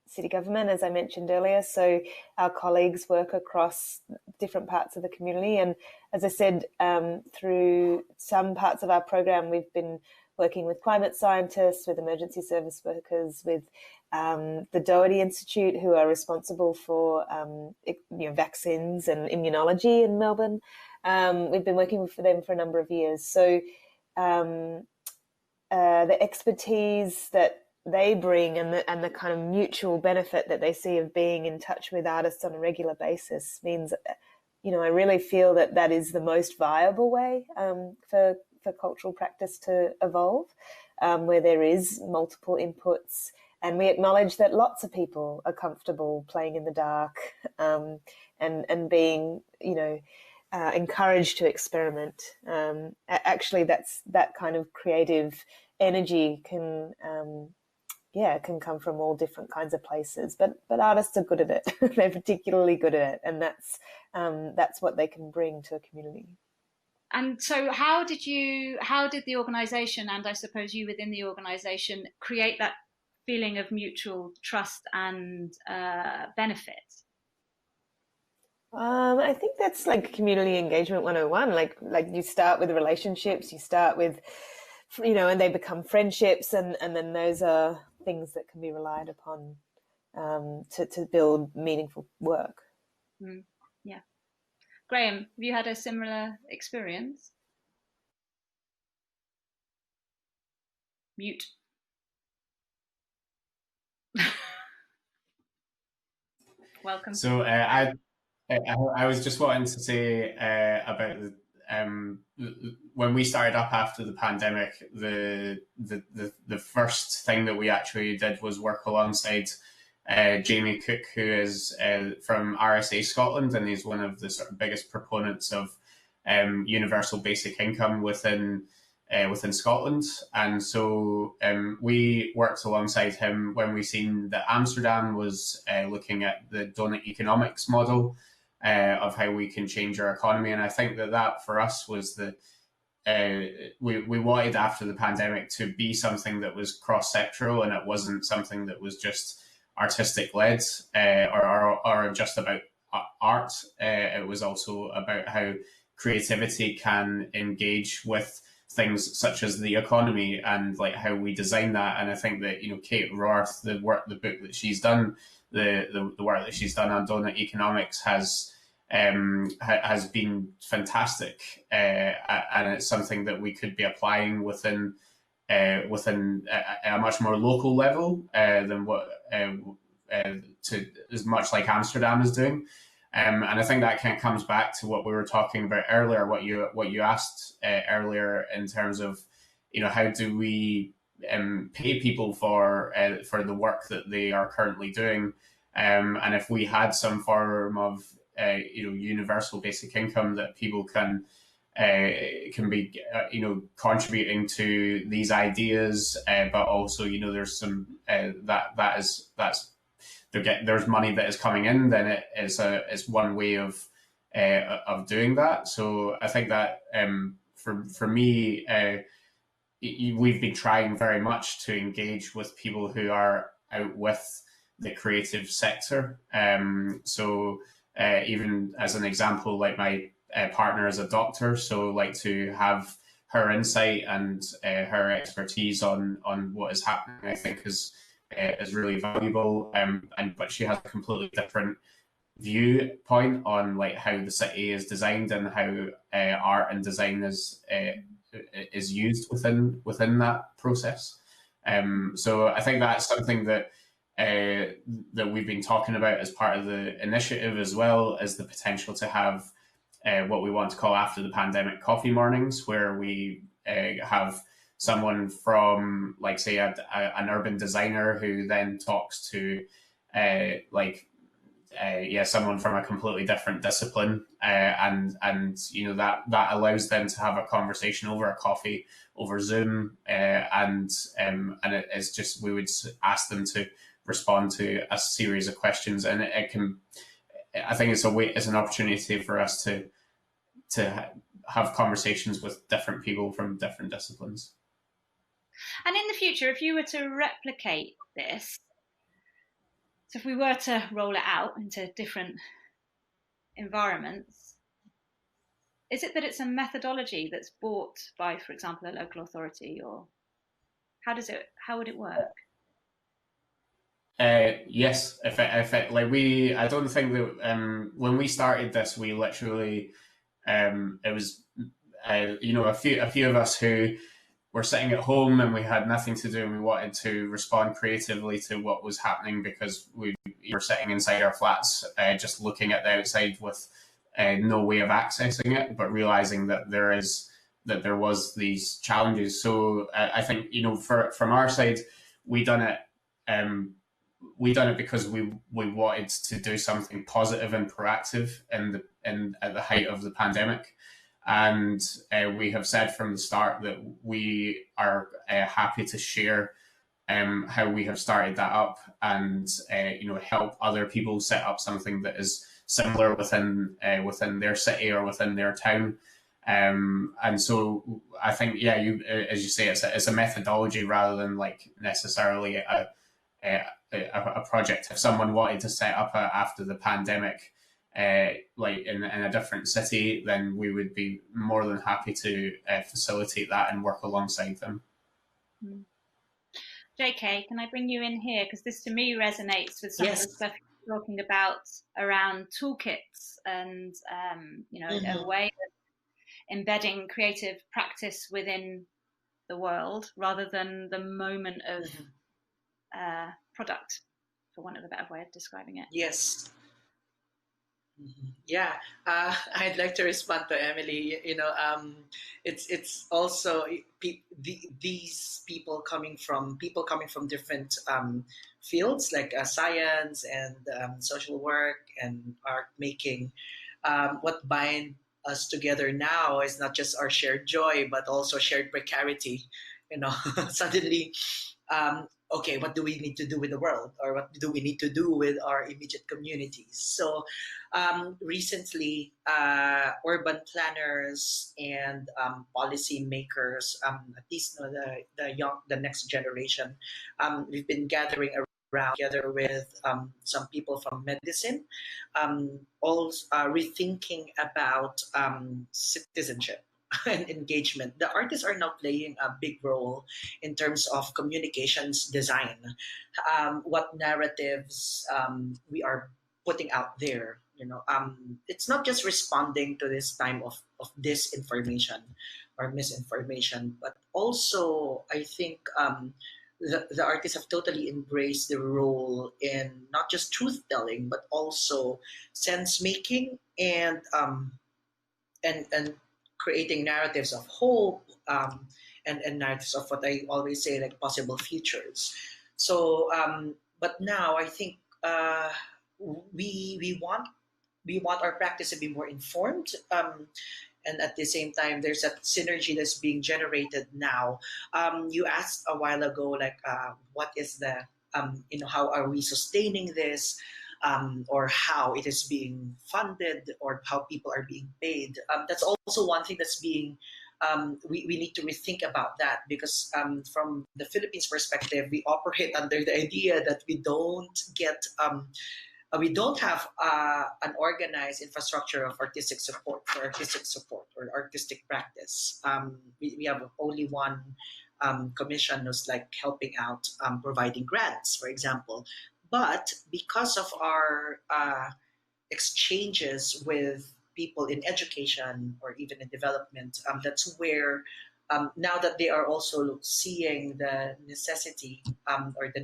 city government, as I mentioned earlier. So our colleagues work across different parts of the community. And as I said, through some parts of our program, we've been working with climate scientists, with emergency service workers, with the Doherty Institute, who are responsible for vaccines and immunology in Melbourne. We've been working for them for a number of years. So the expertise that they bring and the kind of mutual benefit that they see of being in touch with artists on a regular basis means, I really feel that is the most viable way for cultural practice to evolve, where there is multiple inputs. And we acknowledge that lots of people are comfortable playing in the dark and being, encouraged to experiment. Actually, that kind of creative energy can come from all different kinds of places. But artists are good at it. They're particularly good at it, and that's what they can bring to a community. And so how did the organisation, and I suppose you within the organisation, create that feeling of mutual trust and benefit? I think that's like community engagement 101. Like you start with relationships, you start with, and they become friendships, and then those are things that can be relied upon to build meaningful work. Yeah. Graham, have you had a similar experience? Mute. Welcome. So I was just wanting to say about when we started up after the pandemic, the first thing that we actually did was work alongside Jamie Cook, who is from RSA Scotland, and he's one of the sort of biggest proponents of universal basic income within Scotland. And so we worked alongside him when we seen that Amsterdam was looking at the donut economics model of how we can change our economy. And I think that for us was we wanted after the pandemic to be something that was cross-sectoral, and it wasn't something that was just artistic led or just about art. It was also about how creativity can engage with things such as the economy and like how we design that. And I think that Kate Roarth, the book that she's done, the work that she's done on donut economics has been fantastic, and it's something that we could be applying within a much more local level than what to as much like Amsterdam is doing. And I think that kind of comes back to what we were talking about earlier, what you asked earlier in terms of, how do we pay people for the work that they are currently doing, and if we had some form of universal basic income that people can be contributing to these ideas, but also there's some there's money that is coming in, then it's one way of doing that. So I think that for me, we've been trying very much to engage with people who are out with the creative sector. So even as an example, like my partner is a doctor, so like to have her insight and her expertise on what is happening, I think is really valuable. But she has a completely different viewpoint on like how the city is designed and how art and design is used within that process. So I think that's something that we've been talking about as part of the initiative, as well as the potential to have what we want to call after the pandemic coffee mornings, where we have someone from, like, say, an urban designer who then talks to someone from a completely different discipline, and that allows them to have a conversation over a coffee over Zoom, and it's just, we would ask them to respond to a series of questions, and I think it's an opportunity for us to have conversations with different people from different disciplines. And in the future, if you were to replicate this, so if we were to roll it out into different environments, is it that it's a methodology that's bought by, for example, a local authority, or how would it work? Yes, if it like I don't think that when we started this, we literally it was a few of us who were sitting at home and we had nothing to do, and we wanted to respond creatively to what was happening because we were sitting inside our flats, just looking at the outside with no way of accessing it, but realizing that there was these challenges. So I think from our side, we done it because we wanted to do something positive and proactive at the height of the pandemic. And we have said from the start that we are happy to share how we have started that up, and help other people set up something that is similar within their city or within their town. And so I think, as you say, it's a methodology rather than like necessarily a project. If someone wanted to set up after the pandemic like in a different city, then we would be more than happy to facilitate that and work alongside them. JK, can I bring you in here? Because this to me resonates with some of the stuff you're talking about around toolkits and, a way of embedding creative practice within the world rather than the moment of product, for want of a better way of describing it. Yes. Yeah, I'd like to respond to Emily. It's also these people coming from different fields like science and social work and art making. What bind us together now is not just our shared joy, but also shared precarity. Suddenly, okay, what do we need to do with the world, or what do we need to do with our immediate communities? So recently, urban planners and policy makers, at least the next generation, we've been gathering around together with some people from medicine, all rethinking about citizenship and engagement. The artists are now playing a big role in terms of communications design, what narratives we are putting out there. It's not just responding to this time of disinformation or misinformation, but also I think the artists have totally embraced the role in not just truth telling, but also sense making and creating narratives of hope, and narratives of what I always say, like possible futures. So, but now I think we want our practice to be more informed, and at the same time, there's that synergy that's being generated now. You asked a while ago, like, what is the how are we sustaining this? Or how it is being funded, or how people are being paid. That's also one thing that's being, we need to rethink about that, because from the Philippines perspective, we operate under the idea that we don't have an organized infrastructure of artistic support or artistic practice. We have only one commission who's like helping out, providing grants, for example. But because of our exchanges with people in education or even in development, that's where, now that they are also seeing the necessity, or the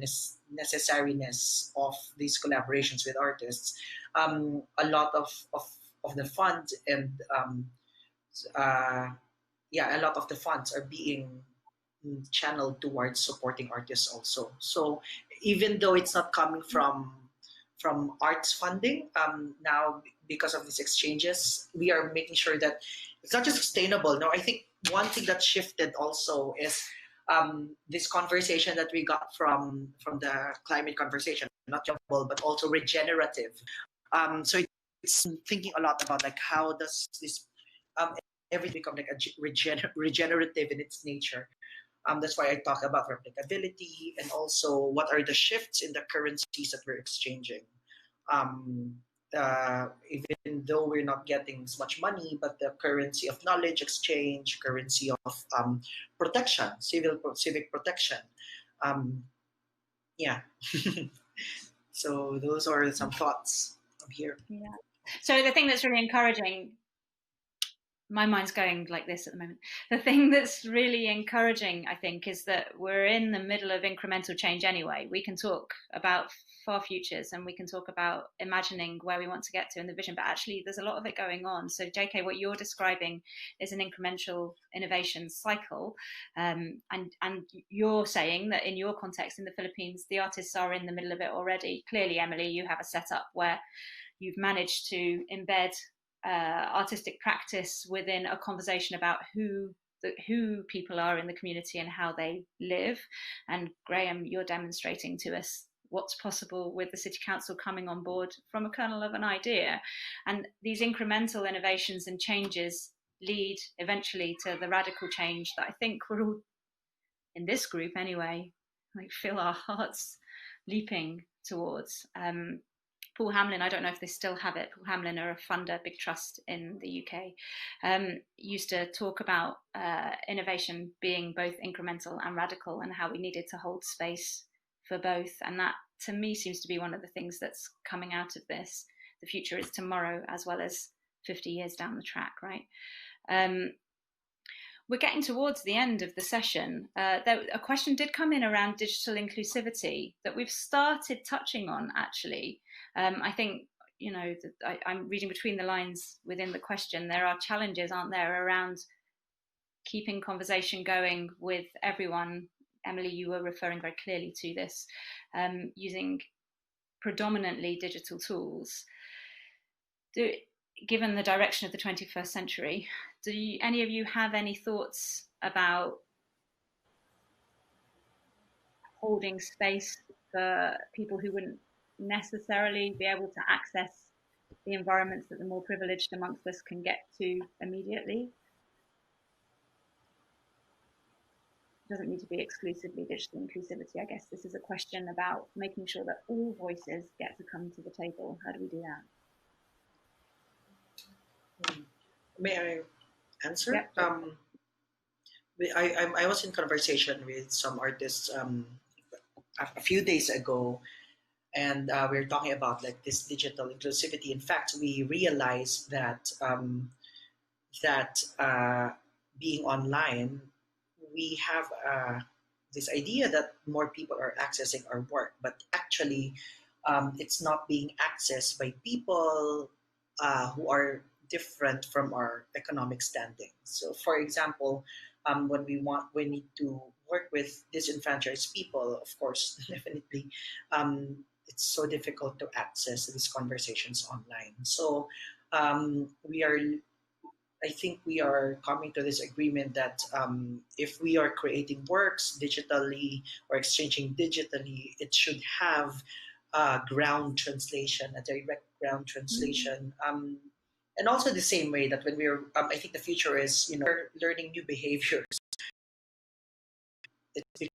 necessariness of these collaborations with artists, a lot of the fund and a lot of the funds are being channeled towards supporting artists also. So even though it's not coming from arts funding, now because of these exchanges, we are making sure that it's not just sustainable. No, I think one thing that shifted also is this conversation that we got from the climate conversation, not just but also regenerative. So it's thinking a lot about like how does this everything become like a regenerative in its nature. That's why I talk about replicability, and also what are the shifts in the currencies that we're exchanging. Even though we're not getting as much money, but the currency of knowledge exchange, currency of protection, civic protection. Yeah. So those are some thoughts from here. Yeah. So the thing that's really encouraging, my mind's going like this at the moment. The thing that's really encouraging, I think, is that we're in the middle of incremental change anyway. We can talk about far futures and we can talk about imagining where we want to get to in the vision, but actually there's a lot of it going on. So JK, what you're describing is an incremental innovation cycle. And you're saying that in your context in the Philippines, the artists are in the middle of it already. Clearly, Emily, you have a setup where you've managed to embed artistic practice within a conversation about who people are in the community and how they live. And Graham, you're demonstrating to us what's possible with the City Council coming on board from a kernel of an idea. And these incremental innovations and changes lead eventually to the radical change that I think we're all, in this group anyway, like feel our hearts leaping towards. Paul Hamlin, I don't know if they still have it. Paul Hamlin are a funder, big trust in the UK, used to talk about innovation being both incremental and radical, and how we needed to hold space for both. And that, to me, seems to be one of the things that's coming out of this. The future is tomorrow as well as 50 years down the track, right? We're getting towards the end of the session. A question did come in around digital inclusivity that we've started touching on, actually. I think, you know, I'm reading between the lines within the question. There are challenges, aren't there, around keeping conversation going with everyone. Emily, you were referring very clearly to this, using predominantly digital tools. Given the direction of the 21st century, do any of you have any thoughts about holding space for people who wouldn't necessarily be able to access the environments that the more privileged amongst us can get to immediately? It doesn't need to be exclusively digital inclusivity. I guess this is a question about making sure that all voices get to come to the table. How do we do that? May I answer? Yep. I was in conversation with some artists a few days ago, and we were talking about like this digital inclusivity. In fact, we realized that being online, we have this idea that more people are accessing our work, but actually, it's not being accessed by people who are different from our economic standing. So, for example, when we need to work with disenfranchised people, of course, definitely, it's so difficult to access these conversations online. So, I think we are coming to this agreement that if we are creating works digitally or exchanging digitally, it should have ground translation, a direct ground translation. And also the same way that when we're, I think the future is, you know, learning new behaviors. It's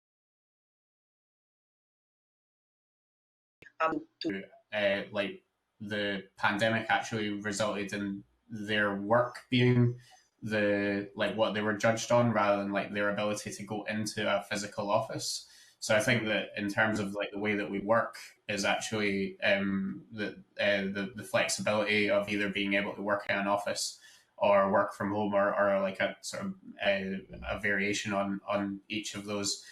like the pandemic actually resulted in their work being what they were judged on, rather than like their ability to go into a physical office. So I think that in terms of like the way that we work is actually the flexibility of either being able to work in an office or work from home, or like a sort of a variation on each of those